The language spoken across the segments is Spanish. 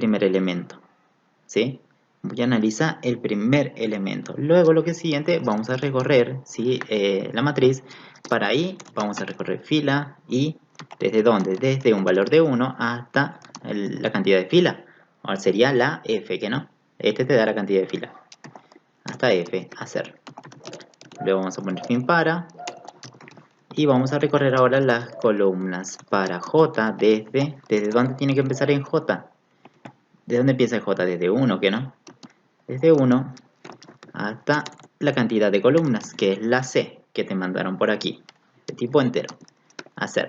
primer elemento, ¿sí? Voy a analizar el primer elemento. Luego lo que siguiente, vamos a recorrer, ¿sí? La matriz. Para ahí vamos a recorrer fila y ¿desde dónde? Desde un valor de 1 hasta la cantidad de fila. Ahora sería la F, que no. Este te da la cantidad de fila. Hasta F, hacer. Luego vamos a poner fin para. Y vamos a recorrer ahora las columnas. Para J, ¿desde dónde tiene que empezar en J? ¿De dónde empieza el J? Desde 1, que no. Desde 1 hasta la cantidad de columnas, que es la C, que te mandaron por aquí. De tipo entero. Hacer.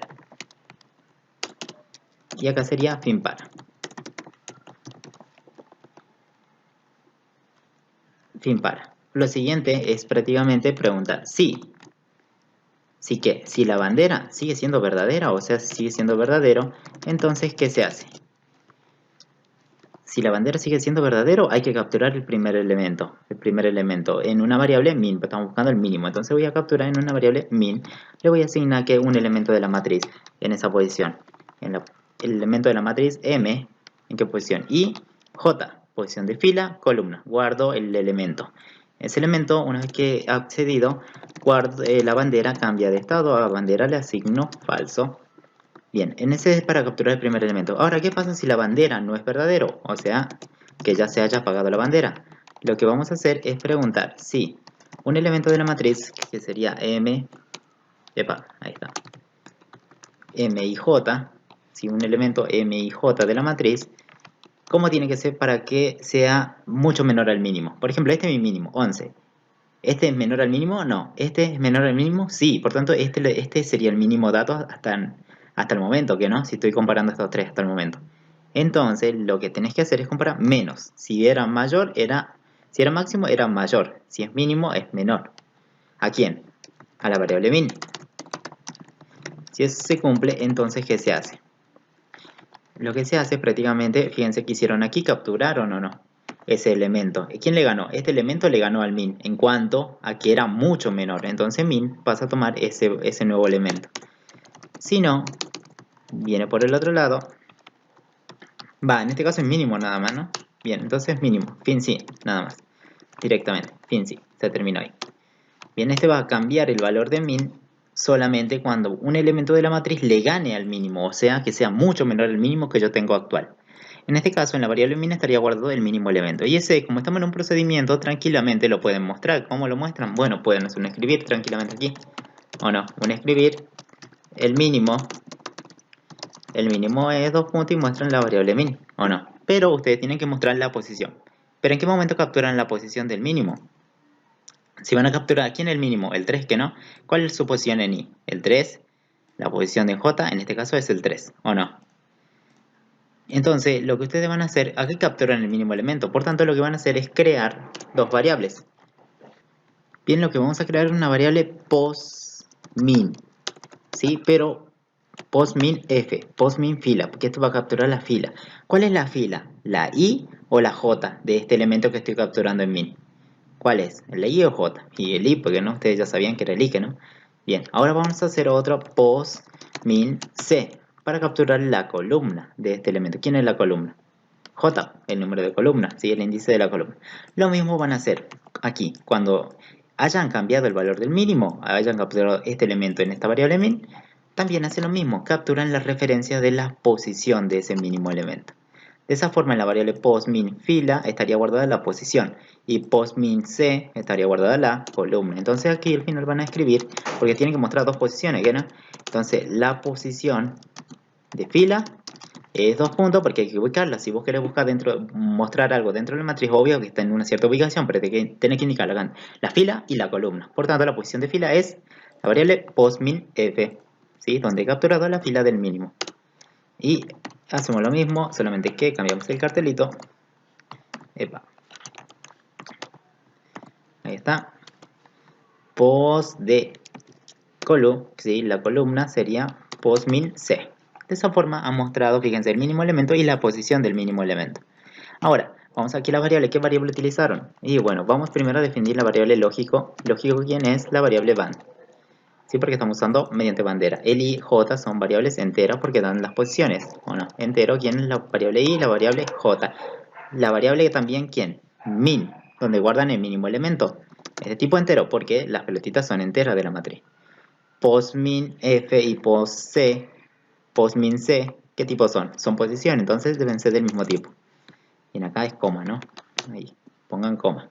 Y acá sería fin para. Fin para. Lo siguiente es prácticamente preguntar si que si la bandera sigue siendo verdadera, o sea, sigue siendo verdadero, entonces ¿qué se hace? Si la bandera sigue siendo verdadero, hay que capturar el primer elemento. En una variable min, estamos buscando el mínimo. Entonces voy a capturar en una variable min. Le voy a asignar que un elemento de la matriz en esa posición. El elemento de la matriz m, ¿en qué posición? Y j, posición de fila, columna. Guardo el elemento. Ese elemento, una vez que ha accedido, la bandera cambia de estado. A bandera le asigno falso. Bien, en ese es para capturar el primer elemento. Ahora, ¿qué pasa si la bandera no es verdadero? O sea, que ya se haya apagado la bandera. Lo que vamos a hacer es preguntar si un elemento de la matriz, que sería m, ahí está, m y j, si un elemento m y j de la matriz, ¿cómo tiene que ser para que sea mucho menor al mínimo? Por ejemplo, este es mi mínimo, 11. ¿Este es menor al mínimo? No. ¿Este es menor al mínimo? Sí. Por tanto, este sería el mínimo dato hasta el momento, ¿que no? Si estoy comparando estos tres hasta el momento. Entonces, lo que tenés que hacer es comparar menos. Si era mayor, si era máximo, era mayor. Si es mínimo, es menor. ¿A quién? A la variable min. Si eso se cumple, entonces, ¿qué se hace? Lo que se hace prácticamente, fíjense que hicieron aquí, capturaron o no ese elemento. ¿Quién le ganó? Este elemento le ganó al min en cuanto a que era mucho menor. Entonces min pasa a tomar ese nuevo elemento. Si no, viene por el otro lado. En este caso es mínimo nada más, ¿no? Bien, entonces mínimo, fin sí, nada más. Directamente, fin sí, se terminó ahí. Bien, este va a cambiar el valor de min solamente cuando un elemento de la matriz le gane al mínimo, o sea, que sea mucho menor al mínimo que yo tengo actual. En este caso, en la variable min estaría guardado el mínimo elemento. Y ese, como estamos en un procedimiento, tranquilamente lo pueden mostrar. ¿Cómo lo muestran? Bueno, pueden hacer un escribir tranquilamente aquí. ¿O no? Un escribir, el mínimo es 2 puntos y muestran la variable min. ¿O no? Pero ustedes tienen que mostrar la posición. ¿Pero en qué momento capturan la posición del mínimo? Si van a capturar aquí en el mínimo, el 3 que no, ¿cuál es su posición en i? El 3, la posición de j, en este caso es el 3, ¿o no? Entonces, lo que ustedes van a hacer, aquí capturan el mínimo elemento, por tanto lo que van a hacer es crear dos variables. Bien, lo que vamos a crear es una variable postmin, ¿sí? Pero postmin f, postmin fila, porque esto va a capturar la fila. ¿Cuál es la fila? ¿La i o la j de este elemento que estoy capturando en min? ¿Cuál es? ¿La i o j? Y el i, porque no, ustedes ya sabían que era el i, que no. Bien, ahora vamos a hacer otro postmin c para capturar la columna de este elemento. ¿Quién es la columna? J, el número de columna, ¿sí? El índice de la columna. Lo mismo van a hacer aquí. Cuando hayan cambiado el valor del mínimo, hayan capturado este elemento en esta variable min, también hacen lo mismo, capturan la referencia de la posición de ese mínimo elemento. De esa forma, en la variable postmin fila estaría guardada la posición y postmin c estaría guardada la columna. Entonces aquí al final van a escribir, porque tienen que mostrar dos posiciones, ¿no? Entonces la posición de fila es 2 puntos porque hay que ubicarla. Si vos querés buscar mostrar algo dentro de la matriz, obvio que está en una cierta ubicación, pero tenés que indicar la fila y la columna. Por tanto, la posición de fila es la variable postmin f, ¿sí? Donde he capturado la fila del mínimo. Y hacemos lo mismo, solamente que cambiamos el cartelito. Epa. Ahí está. Post de columna, ¿sí? La columna sería postmin c. De esa forma ha mostrado, fíjense, el mínimo elemento y la posición del mínimo elemento. Ahora, vamos aquí a la variable. ¿Qué variable utilizaron? Y bueno, vamos primero a definir la variable lógico. ¿Lógico quién es? La variable van. ¿sí? Porque estamos usando mediante bandera. El I y J son variables enteras porque dan las posiciones, ¿o no? Entero, ¿quién es la variable I y la variable J? La variable también, ¿quién? Min, donde guardan el mínimo elemento. Es de tipo entero porque las pelotitas son enteras de la matriz. Postmin F y postmin C, ¿qué tipo son? Son posición, entonces deben ser del mismo tipo. Y acá es coma, ¿no? Ahí, pongan coma.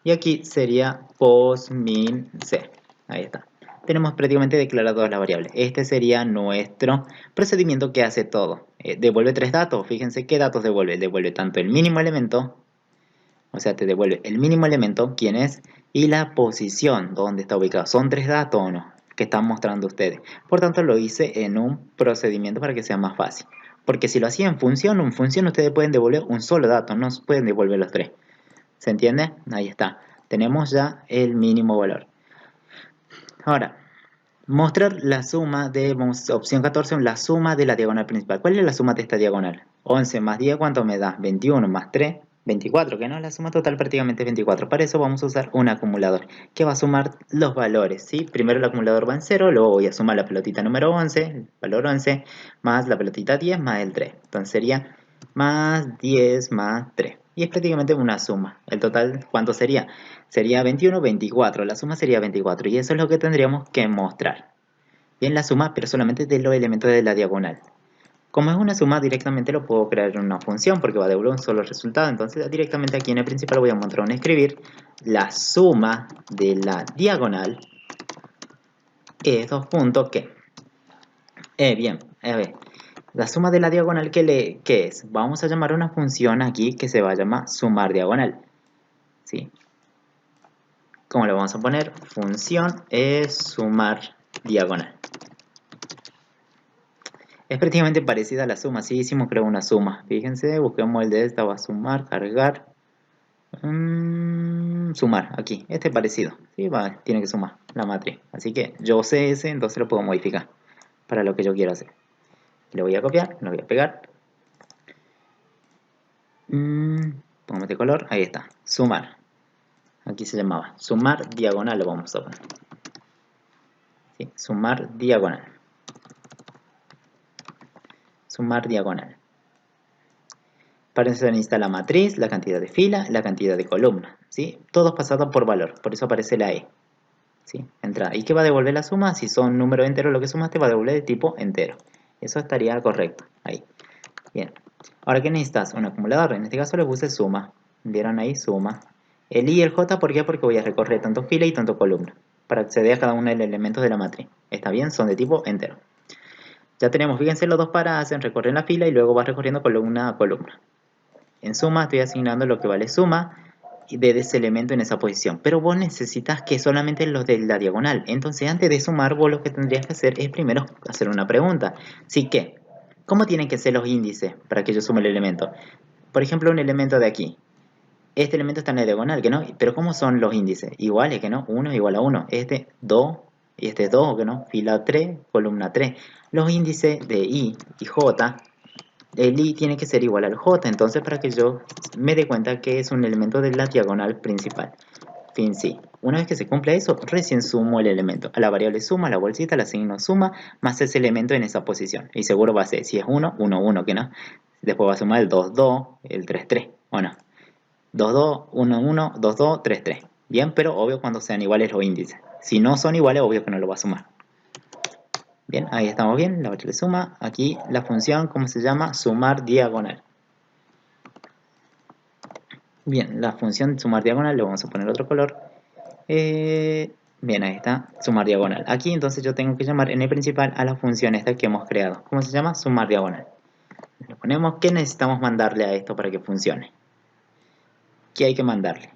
Y aquí sería postmin C. Ahí está. Tenemos prácticamente declaradas las variables. Este sería nuestro procedimiento que hace todo. Devuelve tres datos. Fíjense qué datos devuelve. Devuelve tanto el mínimo elemento, o sea, te devuelve el mínimo elemento, quién es, y la posición, donde está ubicado. Son tres datos o no, que están mostrando ustedes. Por tanto, lo hice en un procedimiento para que sea más fácil. Porque si lo hacía en función ustedes pueden devolver un solo dato, no pueden devolver los tres. ¿Se entiende? Ahí está. Tenemos ya el mínimo valor. Ahora, mostrar la suma de, opción 14, la suma de la diagonal principal. ¿Cuál es la suma de esta diagonal? 11 más 10, ¿cuánto me da? 21 más 3, 24, que no, la suma total prácticamente es 24. Para eso vamos a usar un acumulador, que va a sumar los valores, ¿sí? Primero el acumulador va en 0, luego voy a sumar la pelotita número 11, el valor 11, más la pelotita 10, más el 3. Entonces sería más 10 más 3. Y es prácticamente una suma. El total, ¿cuánto sería? Sería 21, 24. La suma sería 24. Y eso es lo que tendríamos que mostrar. Bien, la suma, pero solamente de los elementos de la diagonal. Como es una suma, directamente lo puedo crear en una función porque va a devolver un solo resultado. Entonces, directamente aquí en el principal voy a mostrar un escribir. La suma de la diagonal es 2 puntos que. Bien, a ver. La suma de la diagonal, ¿qué es? Vamos a llamar una función aquí que se va a llamar sumar diagonal. ¿Sí? ¿Cómo le vamos a poner? Función es sumar diagonal. Es prácticamente parecida a la suma. Si hicimos, creo, una suma. Fíjense, busquemos el de esta, va a sumar, cargar. Sumar, aquí. Este es parecido. ¿Sí? Tiene que sumar la matriz. Así que yo sé ese, entonces lo puedo modificar para lo que yo quiero hacer. Le voy a copiar, lo voy a pegar. Pongamos este color, ahí está. Sumar. Aquí se llamaba sumar diagonal, lo vamos a poner. ¿Sí? Sumar diagonal. Sumar diagonal. Para eso se necesita la matriz, la cantidad de fila, la cantidad de columna. ¿Sí? Todos pasados por valor, por eso aparece la E. ¿Sí? Entrada. ¿Y qué va a devolver la suma? Si son números enteros lo que sumaste, va a devolver de tipo entero. Eso estaría correcto. Ahí. Bien. Ahora, ¿qué necesitas? Un acumulador. En este caso le puse suma. ¿Vieron ahí? Suma. El I y el J, ¿por qué? Porque voy a recorrer tanto fila y tanto columna para acceder a cada uno de los elementos de la matriz. ¿Está bien? Son de tipo entero. Ya tenemos, fíjense, los dos paras hacen recorrer la fila y luego va recorriendo columna a columna. En suma estoy asignando lo que vale suma de ese elemento en esa posición. Pero vos necesitas que solamente los de la diagonal. Entonces antes de sumar vos lo que tendrías que hacer es primero hacer una pregunta. ¿Sí qué? ¿Cómo tienen que ser los índices para que yo sume el elemento? Por ejemplo, un elemento de aquí. Este elemento está en la diagonal, ¿que no? Pero ¿cómo son los índices? Iguales, ¿que no? 1 igual a 1. Este 2 y este 2, ¿que no? Fila 3, columna 3. Los índices de I y J, el I tiene que ser igual al J. Entonces, para que yo me dé cuenta que es un elemento de la diagonal principal. Fin, sí. Una vez que se cumple eso, recién sumo el elemento. A la variable suma, a la bolsita le asigno suma, más ese elemento en esa posición. Y seguro va a ser, si es 1, 1, 1, ¿que no? Después va a sumar el 2, 2, el 3, 3, ¿o no? 2, 2, 1, 1, 2, 2, 3, 3. Bien, pero obvio cuando sean iguales los índices. Si no son iguales, obvio que no lo va a sumar. Bien, ahí estamos bien, la variable suma. Aquí la función, ¿cómo se llama? Sumar diagonal. Bien, la función sumar diagonal, le vamos a poner otro color. Bien, ahí está, sumar diagonal. Aquí entonces yo tengo que llamar en el principal a la función esta que hemos creado. ¿Cómo se llama? Sumar diagonal. Le ponemos, ¿qué necesitamos mandarle a esto para que funcione? ¿Qué hay que mandarle?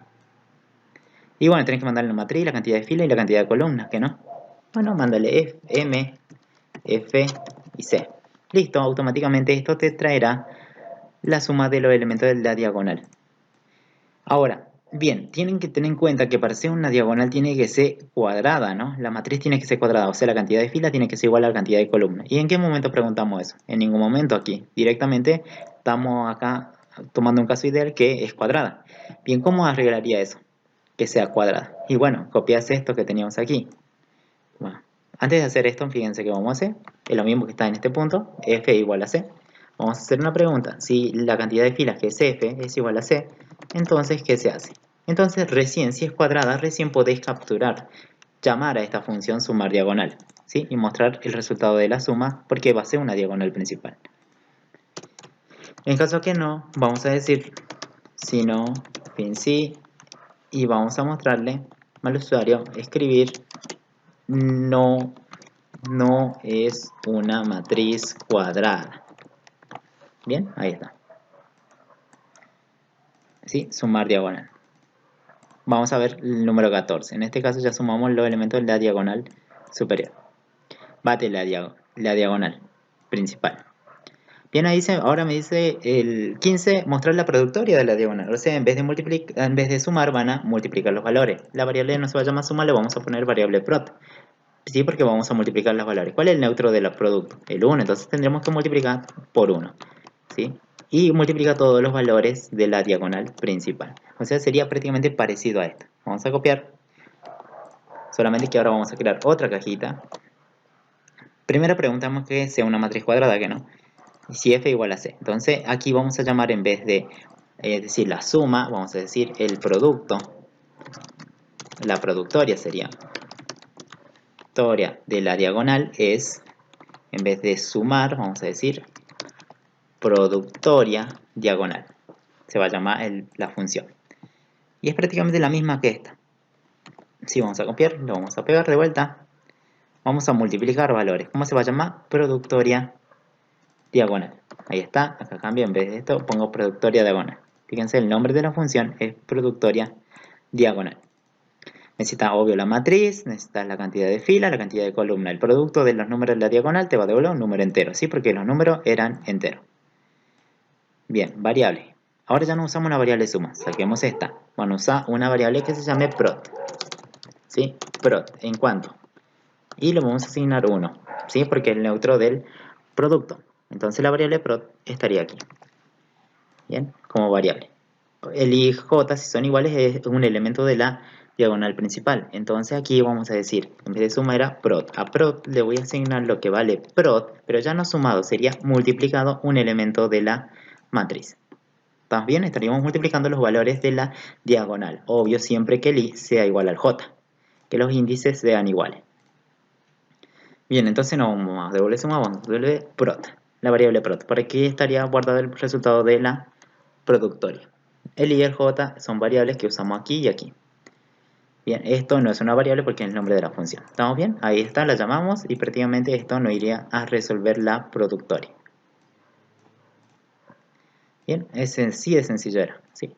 Y bueno, tenés que mandarle la matriz, la cantidad de filas y la cantidad de columnas, ¿que no? Bueno, mándale F, M, F y C. Listo, automáticamente esto te traerá la suma de los elementos de la diagonal. Ahora, bien, tienen que tener en cuenta que para ser una diagonal tiene que ser cuadrada, ¿no? La matriz tiene que ser cuadrada, o sea, la cantidad de filas tiene que ser igual a la cantidad de columnas. ¿Y en qué momento preguntamos eso? En ningún momento aquí. Directamente estamos acá tomando un caso ideal que es cuadrada. Bien, ¿cómo arreglaría eso? Que sea cuadrada. Y bueno, copias esto que teníamos aquí. Bueno, Antes de hacer esto, fíjense que vamos a hacer, es lo mismo que está en este punto, f igual a c. Vamos a hacer una pregunta, si la cantidad de filas que es f es igual a c, entonces, ¿qué se hace? Entonces, recién, si es cuadrada, recién podéis capturar, llamar a esta función sumar diagonal, ¿sí? Y mostrar el resultado de la suma, porque va a ser una diagonal principal. En caso que no, vamos a decir, si no, fin sí, y vamos a mostrarle al usuario escribir no es una matriz cuadrada. Bien, ahí está. ¿Sí? Sumar diagonal. Vamos a ver el número 14. En este caso ya sumamos los elementos de la diagonal superior. Bate la diagonal principal. Bien, ahí ahora me dice el 15 mostrar la productoria de la diagonal. O sea, en vez de sumar van a multiplicar los valores. La variable no se va a llamar suma, le vamos a poner variable prod. Sí, porque vamos a multiplicar los valores. ¿Cuál es el neutro del producto? El 1, entonces tendremos que multiplicar por 1. ¿Sí? Y multiplica todos los valores de la diagonal principal. O sea, sería prácticamente parecido a esto. Vamos a copiar. Solamente que ahora vamos a crear otra cajita. Primero preguntamos que sea una matriz cuadrada, que no. Si f igual a c. Entonces aquí vamos a llamar en vez de decir la suma, vamos a decir el producto. La productoria sería. Productoria de la diagonal es, en vez de sumar, vamos a decir productoria diagonal. Se va a llamar la función. Y es prácticamente la misma que esta. Si vamos a copiar, lo vamos a pegar de vuelta. Vamos a multiplicar valores. ¿Cómo se va a llamar? Productoria diagonal. Ahí está. Acá cambio. En vez de esto pongo productoria diagonal. Fíjense, el nombre de la función es productoria diagonal. Necesita, obvio, la matriz. Necesitas la cantidad de fila, la cantidad de columna. El producto de los números de la diagonal te va a devolver un número entero. ¿Sí? Porque los números eran enteros. Bien, variable. Ahora ya no usamos una variable suma. Saquemos esta. Vamos a usar una variable que se llame prod. ¿Sí? Prod. ¿En cuánto? Y le vamos a asignar 1. ¿Sí? Porque es el neutro del producto. Entonces la variable prod estaría aquí. Bien, como variable. El i y j, si son iguales, es un elemento de la diagonal principal. Entonces aquí vamos a decir, en vez de suma era prod. A prod le voy a asignar lo que vale prod, pero ya no sumado, sería multiplicado un elemento de la matriz. ¿Estamos bien? Estaríamos multiplicando los valores de la diagonal. Obvio, siempre que el i sea igual al j. Que los índices sean iguales. Bien, entonces no vamos a devolver suma, vamos a devolver prod. La variable prod. Por aquí estaría guardado el resultado de la productoria. El i y el j son variables que usamos aquí y aquí. Bien, esto no es una variable porque es el nombre de la función. ¿Estamos bien? Ahí está, la llamamos y prácticamente esto nos iría a resolver la productoria. Bien, sí es sencillo era, sí.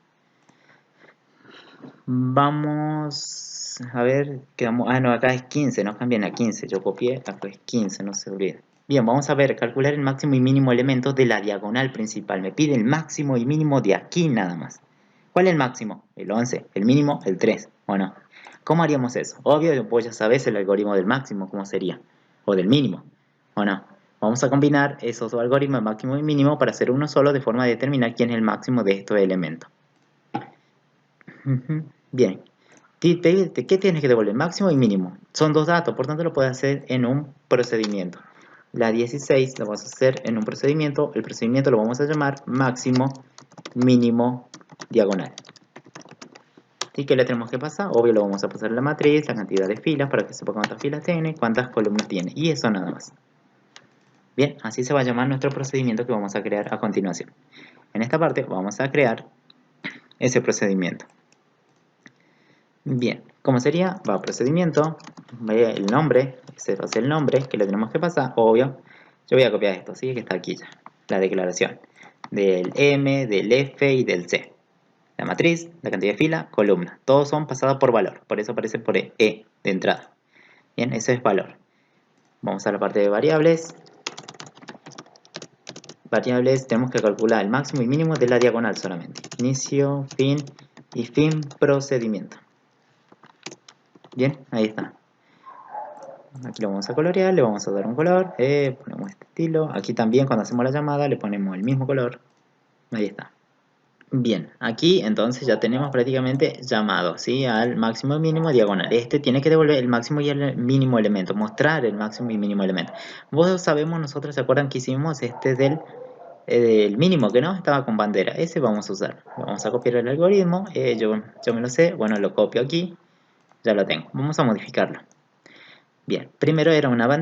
Vamos a ver, quedamos, no, acá es 15, no cambien a 15, yo copié, acá es 15, no se olviden. Bien, vamos a ver, calcular el máximo y mínimo elementos de la diagonal principal. Me pide el máximo y mínimo de aquí nada más. ¿Cuál es el máximo? El 11, el mínimo el 3, ¿o no? ¿Cómo haríamos eso? Obvio, vos ya sabés el algoritmo del máximo, ¿cómo sería? O del mínimo, ¿o no? Vamos a combinar esos dos algoritmos, máximo y mínimo, para hacer uno solo de forma de determinar quién es el máximo de estos elementos. Bien. ¿Qué tienes que devolver? Máximo y mínimo. Son dos datos, por tanto lo puedes hacer en un procedimiento. La 16 lo vamos a hacer en un procedimiento. El procedimiento lo vamos a llamar máximo, mínimo, diagonal. ¿Y qué le tenemos que pasar? Obvio lo vamos a pasar en la matriz, la cantidad de filas para que sepa cuántas filas tiene, cuántas columnas tiene. Y eso nada más. Bien, así se va a llamar nuestro procedimiento que vamos a crear a continuación. En esta parte vamos a crear ese procedimiento. Bien, ¿cómo sería? Va a procedimiento, el nombre, ese va a ser el nombre que le tenemos que pasar, obvio. Yo voy a copiar esto, ¿sí? Que está aquí ya, la declaración del M, del F y del C. La matriz, la cantidad de fila, columna. Todos son pasados por valor, por eso aparece por E de entrada. Bien, ese es valor. Vamos a la parte de variables. Variables, tenemos que calcular el máximo y mínimo de la diagonal solamente. Inicio, fin y fin procedimiento. Bien, ahí está. Aquí lo vamos a colorear, le vamos a dar un color, ponemos este estilo. Aquí también cuando hacemos la llamada le ponemos el mismo color. Ahí está. Bien, aquí entonces ya tenemos prácticamente llamado, ¿sí? Al máximo y mínimo diagonal. Este tiene que devolver el máximo y el mínimo elemento, mostrar el máximo y mínimo elemento. Vos sabemos, nosotros se acuerdan que hicimos este del mínimo, que no estaba con bandera. Ese vamos a usar. Vamos a copiar el algoritmo. Yo me lo sé. Bueno, lo copio aquí. Ya lo tengo. Vamos a modificarlo. Bien, primero era una bandera.